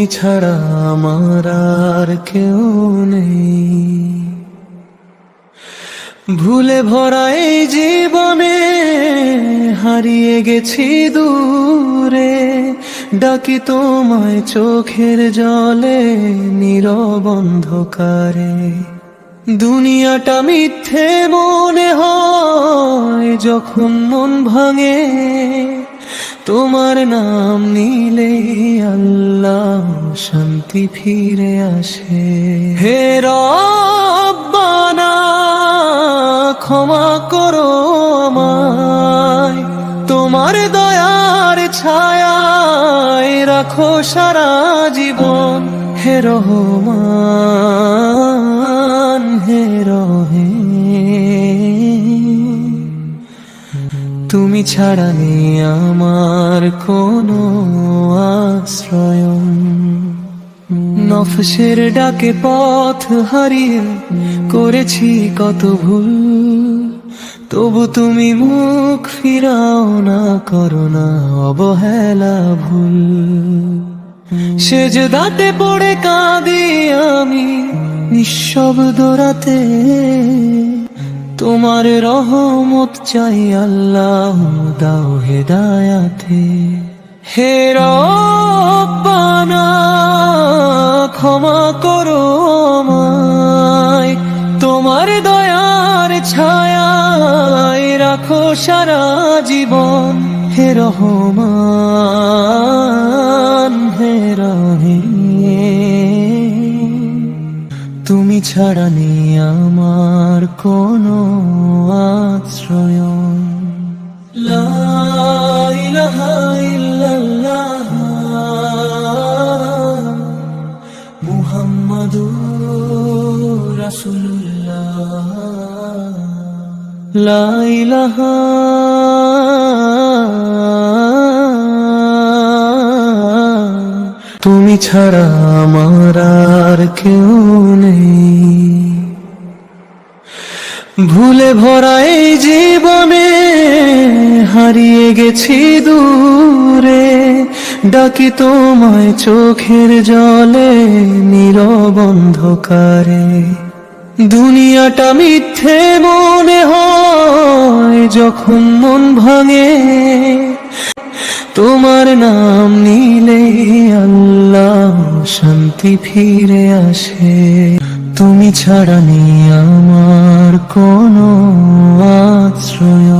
তুমি ছাড়া আমার আর কেউ নেই। ভুলে ভরা এই জীবনে হারিয়ে গেছি দূরে, ডাকি তোমায় চোখের জলে নীরব অন্ধকারে। দুনিয়াটা মিথ্যে মনে হয় যখন মন ভাঙে, তোমার নাম নিলে আল্লাহ শান্তি ফিরে আসে। হে রব্বানা ক্ষমা করো আমায়, তোমার দয়ার ছায়ায় রাখো সারা জীবন। হে রহমান হে রহিম, তুমি ছাড়া নেই আমার কোনো আশ্রয়। নফসের ডাকে পথ হারিয়ে করেছি কত ভুল, তবু তুমি মুখ ফিরাও না, করো না অবহেলা ভুল। সেজদাতে পড়ে কাঁদি আমি নিঃশব্দ রাতে, তোমার রহমত চাই আল্লাহ দাও হেদায়াতে। হে রব্বানা ক্ষমা করো আমায়, তোমার দয়ার ছায়ায় রাখো সারা জীবন। হে রহমান হে রহিম, তুমি ছাড়া নেই আমার কোনো আশ্রয়। লা ইলাহা ইল্লাল্লাহ মুহাম্মাদুর রাসূলুল্লাহ। লা ইলাহা তুমি ছাড়া আমার আর কেউ নেই। ভুলে ভরা এই জীবনে হারিয়ে গেছি দূরে, ডাকি তোমায় চোখের জলে নীরব অন্ধকারে। দুনিয়াটা মিথ্যে মনে হয় যখন মন ভাঙে, তোমার নাম নিলে আল্লাহ শান্তি ফিরে আসে। তুমি ছাড়া নেই আমার কোনো আশ্রয়।